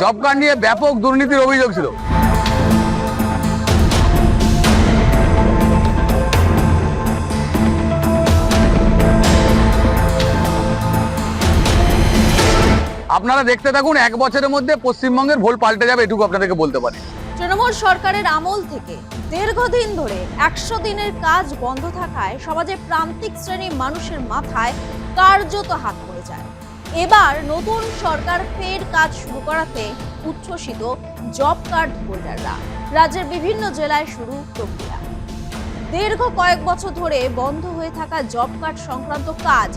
Job card নিয়ে ব্যাপক দুর্নীতির অভিযোগ ছিল। আপনারা দেখতে থাকুন, 1 বছরের মধ্যে পশ্চিমবঙ্গের ভোল পাল্টে যাবে, এটুকু আপনাদেরকে বলতে পারি। তৃণমূল সরকারের আমল থেকে দীর্ঘদিন ধরে 100 দিনের কাজ বন্ধ থাকায় সমাজের প্রান্তিক শ্রেণীর মানুষের মাথায় কার্যত হাত পড়ে যায়। এবার নতুন সরকার ফের কাজ শুরু করাতে উচ্ছ্বসিত জব কার্ড হোল্ডাররা। রাজ্যের বিভিন্ন জেলায় শুরু প্রক্রিয়া। দীর্ঘ কয়েক বছর ধরে বন্ধ হয়ে থাকা জব কার্ড সংক্রান্ত কাজ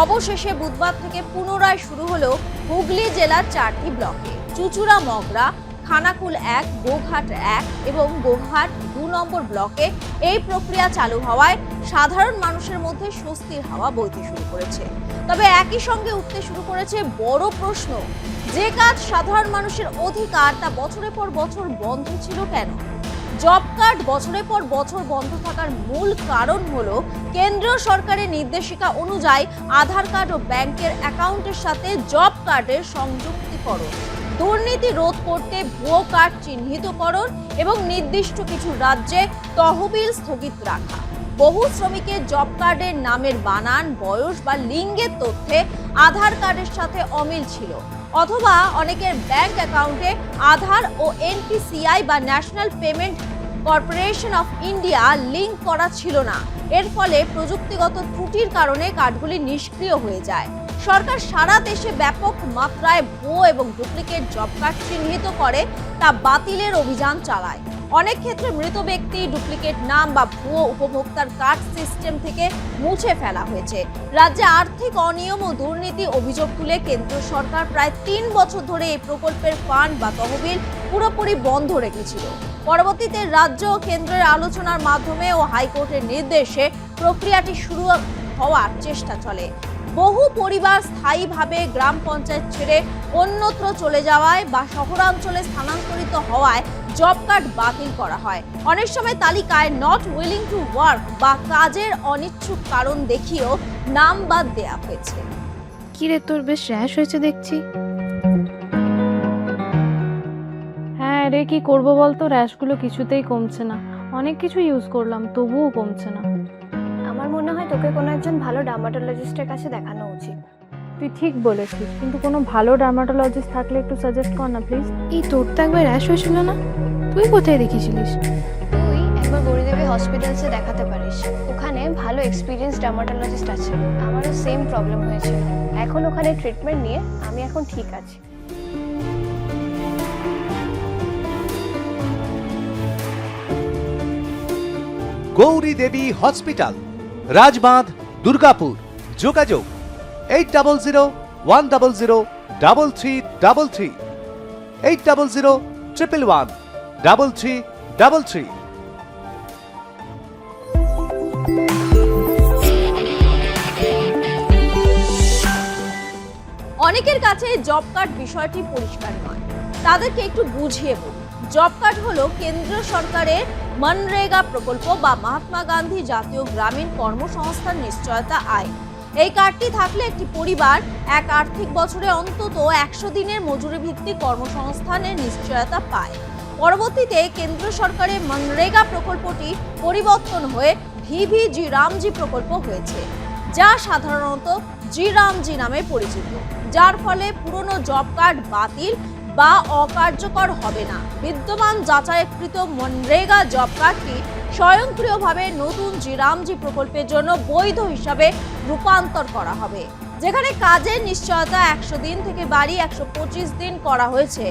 অবশেষে বুধবার থেকে পুনরায় শুরু হলো হুগলি জেলার 4টি ব্লকে। চুচুড়া, মগরা, খানাকুল 1, গোঘাট 1 এবং গোঘাট 2 নম্বর ব্লকে এই প্রক্রিয়া চালু হওয়ায় সাধারণ মানুষের মধ্যে স্বস্তির হাওয়া বইতে শুরু করেছে। তবে একই সঙ্গে উঠতে শুরু করেছে বড় প্রশ্ন, যে কাজ সাধারণ মানুষের অধিকার তা বছরের পর বছর বন্ধ ছিল কেন? জব কার্ড বছরের পর বছর বন্ধ থাকার মূল কারণ হলো কেন্দ্রীয় সরকারের নির্দেশিকা অনুযায়ী আধার কার্ড ও ব্যাংকের অ্যাকাউন্টের সাথে জব কার্ডের সংযুক্তিকরণ, দুর্নীতি রোধ করতে ভুয়ো কার্ড চিহ্নিতকরণ এবং নির্দিষ্ট কিছু রাজ্যে তহবিল স্থগিত রাখা। বহু শ্রমিকের জব কার্ডের নামের বানান, বয়স বা লিঙ্গের তথ্যে আধার কার্ডের সাথে অমিল ছিল, অথবা অনেকের ব্যাংক অ্যাকাউন্টে আধার ও এনপিসিআই বা national payment corporation of India link করা ছিল না। এর ফলে প্রযুক্তিগত ত্রুটির কারণে কার্ডগুলি নিষ্ক্রিয় হয়ে যায়। সরকার সারা দেশে ব্যাপক মাত্রায় ভুয়ো এবং ডুপ্লিকেট জব কার্ড চিহ্নিত করে তা বাতিলের অভিযান চালায়। অনেক ক্ষেত্রে মৃত ব্যক্তি, ডুপ্লিকেট নাম বা ভুয়ো উপভোক্তার কার্ড সিস্টেম থেকে মুছে ফেলা হয়েছে। রাজ্যে আর্থিক অনিয়ম ও দুর্নীতি অভিযোগ তুলে কেন্দ্র সরকার প্রায় 3 বছর ধরে এই প্রকল্পের ফান্ড বা তহবিল পুরোপুরি বন্ধ রেখেছিল। পরবর্তীতে রাজ্য ও কেন্দ্রের আলোচনার মাধ্যমে ও হাইকোর্টের নির্দেশে প্রক্রিয়াটি শুরু হওয়ার চেষ্টা চলে। বহু পরিবার স্থায়ীভাবে গ্রাম পঞ্চায়েত ছেড়ে অন্যত্র চলে যাওয়ায় বা শহরাঞ্চলে স্থানান্তরিত হওয়ায় জব কার্ড বাতিল করা হয়। অনেক সময় তালিকায় নট উইলিং টু ওয়ার্ক বা কাজের অনিচ্ছুক কারণ দেখিয়েও নাম বাদ দেওয়া হয়েছে। কি রে, তোর বেশ র্যাশ হয়েছে দেখছি। হ্যাঁ রে, কি করব বলতো, র্যাশগুলো কিছুতেই কমছে না। অনেক কিছু ইউজ করলাম, তবুও কমছে না। আমার মনে হয় তোকে কোনো একজন ভালো ডার্মাটোলজিস্টের কাছে দেখানো উচিত। তুই ঠিক বলেছিস, কিন্তু কোনো ভালো ডার্মাটোলজিস্ট থাকলে একটু সাজেস্ট কর না প্লিজ। এই তোর তো একবার র্যাশ হয়েছিল না? তুই কোথায় দেখিয়েছিলিস? তুই একবার গৌরীদেবী হসপিটালসে দেখাতে পারিস, ওখানে ভালো এক্সপিরিয়েন্স ডার্মাটোলজিস্ট আছে। আমারও সেম প্রবলেম হয়েছিল, এখন ওখানে ট্রিটমেন্ট নিয়ে আমি এখন ঠিক আছি। গৌরী দেবী হসপিটাল, রাজবাঁধ, দুর্গাপুর। যোগাযোগ 8001003333, 8001113333। অনেকের কাছে জব কার্ড বিষয়টি পরিষ্কার নয়, তাদেরকে একটু বুঝিয়ে বলি। জব কার্ড হলো কেন্দ্র সরকারের মনরেগা প্রকল্প বা মহাত্মা গান্ধী জাতীয় গ্রামীণ কর্মসংস্থান নিশ্চয়তা আইন। এই কার্ডটি থাকলে একটি পরিবার এক আর্থিক বছরে অন্তত 100 দিনের মজুরি ভিত্তিক কর্মসংস্থানের নিশ্চয়তা পায়। পরবর্তীতে কেন্দ্র সরকারের মনরেগা প্রকল্পটি পরিবর্তন হয়ে ভিভিজি রামজি প্রকল্প হয়েছে, যা সাধারণত জি রামজি নামে পরিচিত, যার ফলে পুরনো জব কার্ড বাতিল বা অকার্যকর হবে না। বিদ্যমান যাচাইকৃত মনরেগা জব কার্ডটি স্বয়ংক্রিয়ভাবে নতুন জি রামজি প্রকল্পের জন্য বৈধ হিসাবে রূপান্তর করা হবে, যেখানে কাজের নিশ্চয়তা 100 দিন থেকে বাড়ি 125 দিন করা হয়েছে।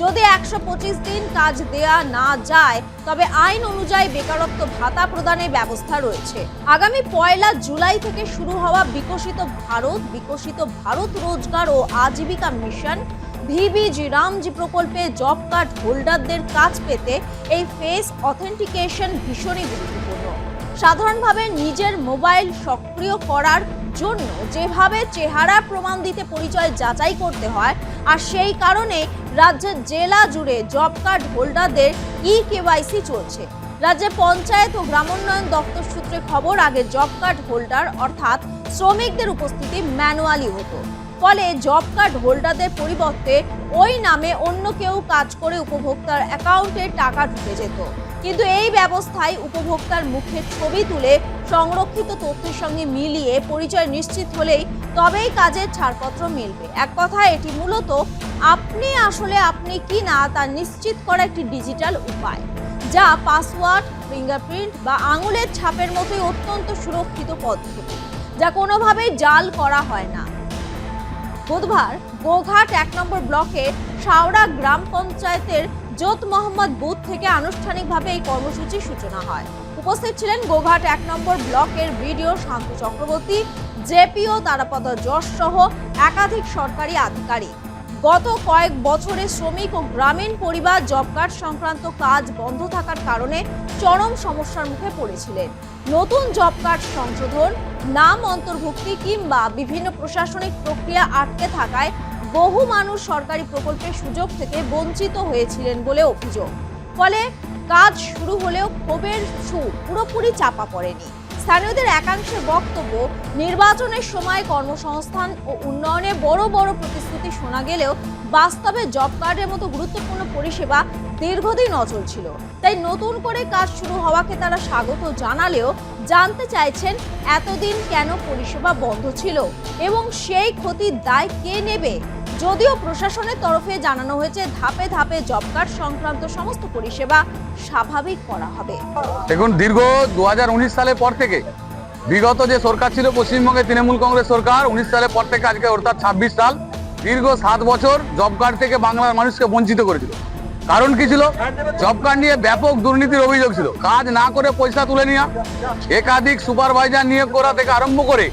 যদি 125 দিন কাজ দেয়া না যায় তবে আইন অনুযায়ী বেকারত্ব ভাতা প্রদানের ব্যবস্থা রয়েছে। আগামী 1 জুলাই থেকে শুরু হওয়া বিকশিত ভারত রোজগার ও আজীবিকা মিশন ভিভিজি রামজি প্রকল্পে জব কার্ড হোল্ডারদের কাজ পেতে এই ফেস অথেন্টিকেশন ভীষণই গুরুত্বপূর্ণ। সাধারণভাবে নিজের মোবাইল সক্রিয় করার জন্য যেভাবে চেহারা প্রমাণ দিতে পরিচয় যাচাই করতে হয়, আর সেই কারণে রাজ্যের জেলা জুড়ে জব কার্ড হোল্ডারদের কেওয়াইসি চলছে। রাজ্যে পঞ্চায়েত ও গ্রামোন্নয়ন দপ্তর সূত্রে খবর, আগে জব কার্ড হোল্ডার অর্থাৎ শ্রমিকদের উপস্থিতি ম্যানুয়ালি হতো। ফলে জব কার্ড হোল্ডারদের পরিবর্তে ওই নামে অন্য কেউ কাজ করে উপভোক্তার অ্যাকাউন্টে টাকা ঢুকে যেত। কিন্তু এই ব্যবস্থায় উপভোক্তার মুখের ছবি তুলে সংরক্ষিত তথ্যের সঙ্গে মিলিয়ে পরিচয় নিশ্চিত হলেই তবেই কাজের ছাড়পত্র মিলবে। এক কথায় এটি মূলত আপনি কি না তা নিশ্চিত করা একটি ডিজিটাল উপায়, যা পাসওয়ার্ড, ফিঙ্গারপ্রিন্ট বা আঙুলের ছাপের মতোই অত্যন্ত সুরক্ষিত পদ্ধতি, যা কোনোভাবেই জাল করা হয় না। বুধবার গোঘাট 1 নম্বর ব্লকের শাওড়া গ্রাম পঞ্চায়েতের জোত মোহাম্মদ বুথ থেকে আনুষ্ঠানিকভাবে এই কর্মসূচির সূচনা হয়। উপস্থিত ছিলেন গোঘাট 1 নম্বর ব্লকের বিডিও শান্ত চক্রবর্তী, জেপিও তারাপদ যশ সহ একাধিক সরকারি আধিকারিক। গত কয়েক বছরে শ্রমিক ও গ্রামীণ পরিবার জব কার্ড সংক্রান্ত কাজ বন্ধ থাকার কারণে চরম সমস্যার মুখে পড়েছিলেন। নতুন জব কার্ড সংশোধন, নাম অন্তর্ভুক্তি কিংবা বিভিন্ন প্রশাসনিক প্রক্রিয়া আটকে থাকায় বহু মানুষ সরকারি প্রকল্পের সুযোগ থেকে বঞ্চিত হয়েছিলেন বলে অভিযোগ। ফলে কাজ শুরু হলেও ক্ষোভের সুর পুরোপুরি চাপা পড়েনি। স্থানীয়দের একাংশের বক্তব্য, নির্বাচনের সময় কর্মসংস্থান ও উন্নয়নে বড় বড় প্রতিশ্রুতি শোনা গেলেও বাস্তবে জব কার্ডের মতো গুরুত্বপূর্ণ পরিষেবা দীর্ঘদিন অচল ছিল। তাই নতুন করে কাজ শুরু হওয়াকে তারা স্বাগত জানালেও জানতে চাইছেন এতদিন কেন পরিষেবা বন্ধ ছিল এবং সেই ক্ষতির দায় কে নেবে। যদিও প্রশাসনের তরফে জানানো হয়েছে ধাপে ধাপে জব কার্ড সংক্রান্ত সমস্ত পরিষেবা স্বাভাবিক করা হবে। দেখুন, দীর্ঘ 2019 সালের পর থেকে বিগত যে সরকার ছিল পশ্চিমবঙ্গে তৃণমূল কংগ্রেস সরকার, 19 সালের পর থেকে আজকে অর্থাৎ 26 সাল, দীর্ঘ 7 বছর জব কার্ড থেকে বাংলার মানুষকে বঞ্চিত করেছিল। কারণ কি ছিল? জব কার্ড নিয়ে ব্যাপক দুর্নীতির অভিযোগ ছিল। কাজ না করে পয়সা তুলে নেওয়া, একাধিক সুপারভাইজার নিয়োগ করা থেকে আরম্ভ করে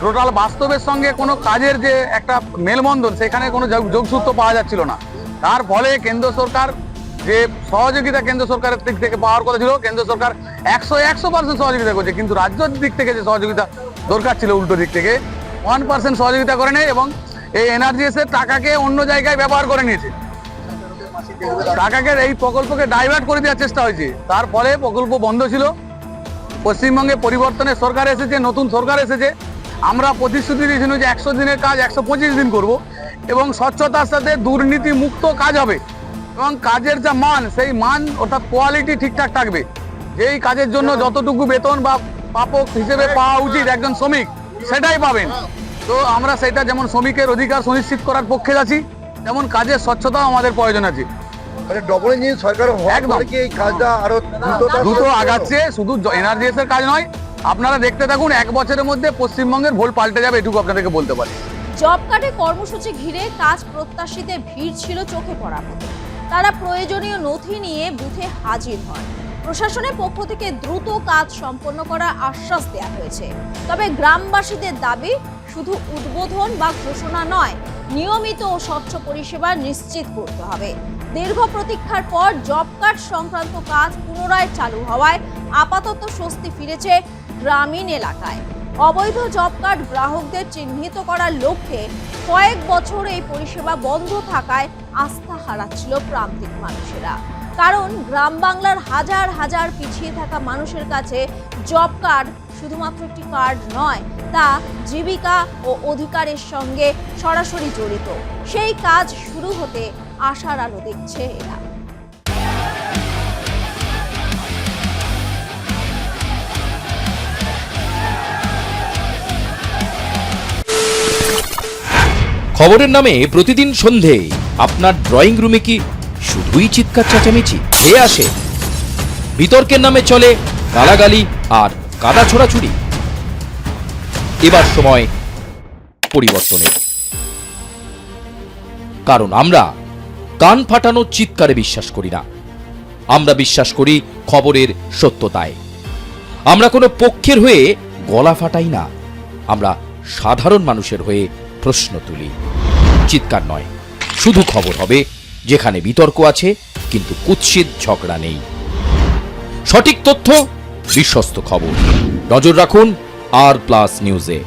টোটাল বাস্তবের সঙ্গে কোনো কাজের যে একটা মেলবন্ধন, সেখানে কোনো যোগসূত্র পাওয়া যাচ্ছিল না। তার ফলে কেন্দ্র সরকার যে সহযোগিতা কেন্দ্র সরকারের দিক থেকে পাওয়ার কথা ছিল, কেন্দ্র সরকার 100% সহযোগিতা করছে, কিন্তু রাজ্যের দিক থেকে যে সহযোগিতা দরকার ছিল উল্টো দিক থেকে 1% সহযোগিতা করে নেই এবং এই এনআরজিএস এর টাকাকে অন্য জায়গায় ব্যবহার করে নিয়েছে। টাকাকে এই প্রকল্পকে ডাইভার্ট করে দেওয়ার চেষ্টা হয়েছে। তার ফলে প্রকল্প বন্ধ ছিল। পশ্চিমবঙ্গে পরিবর্তনের সরকার এসেছে, নতুন সরকার এসেছে। আমরা প্রতিশ্রুতি দিয়েছিলাম যে 100 দিনের কাজ 125 দিন করব এবং স্বচ্ছতার সাথে দুর্নীতি মুক্ত কাজ হবে এবং কাজের যা মান, সেই মান অর্থাৎ কোয়ালিটি ঠিকঠাক থাকবে। যেই কাজের জন্য যতটুকু বেতন বা প্রাপক হিসেবে পাওয়া উচিত একজন শ্রমিক, সেটাই পাবেন। তো আমরা সেটা যেমন শ্রমিকের অধিকার সুনিশ্চিত করার পক্ষে আছি, তেমন কাজের স্বচ্ছতাও আমাদের প্রয়োজন আছে। ডবল ইঞ্জিন সরকার একদম এই কাজটা আরো দ্রুত আগাচ্ছে। শুধু এনআরজিএস এর কাজ নয়, আপনারা দেখতে থাকুন, 1 বছরের মধ্যে পশ্চিমবঙ্গের ভোল পাল্টে যাবে, এটুকু আপনাদেরকে বলতে পারি। জব কার্ডে কর্মসূচি ঘিরে কাজ প্রত্যাশীদের ভিড় ছিল চোখে পড়ার মতো। তারা প্রয়োজনীয় নথি নিয়ে বুথে হাজির হয়। প্রশাসনের পক্ষ থেকে দ্রুত কাজ সম্পন্ন করার আশ্বাস দেওয়া হয়েছে। তবে গ্রামবাসীদের দাবি শুধু উদ্বোধন বা ঘোষণা নয়, নিয়মিত ও স্বচ্ছ পরিষেবা নিশ্চিত করতে হবে। দীর্ঘ প্রতীক্ষার পর জব কার্ড সংক্রান্ত কাজ পুনরায় চালু হওয়ায় আপাতত স্বস্তি ফিরেছে গ্রামীণ এলাকায়। অবৈধ জব কার্ড গ্রাহকদের চিহ্নিত করার লক্ষ্যে কয়েক বছর এই পরিষেবা বন্ধ থাকায় আস্থা হারাচ্ছিল প্রান্তিক মানুষেরা। কারণ গ্রাম বাংলার হাজার হাজার পিছিয়ে থাকা মানুষের কাছে জব কার্ড শুধুমাত্র একটি কার্ড নয়, তা জীবিকা ও অধিকারের সঙ্গে সরাসরি জড়িত। সেই কাজ শুরু হতে আশার আলো দেখছে এরা। খবরের নামে প্রতিদিন সন্ধে আপনার ড্রয়িং রুমে কি শুধুই চিৎকার চেঁচামেচি খেয়ে আসে? বিতর্কের নামে চলে গালাগালি আর কাদা ছোড়াছুড়ি। এবার সময় পরিবর্তনের, কারণ আমরা কান ফাটানোর চিৎকারে বিশ্বাস করি না। আমরা বিশ্বাস করি খবরের সত্যতায়। আমরা কোনো পক্ষের হয়ে গলা ফাটাই না, আমরা সাধারণ মানুষের হয়ে প্রশ্ন তুলি। চিৎকার নয়, শুধু খবর হবে, যেখানে বিতর্ক আছে কিন্তু কুৎসিত ঝগড়া নেই। সঠিক তথ্য, বিশ্বস্ত খবর। নজর রাখুন আর প্লাস নিউজে।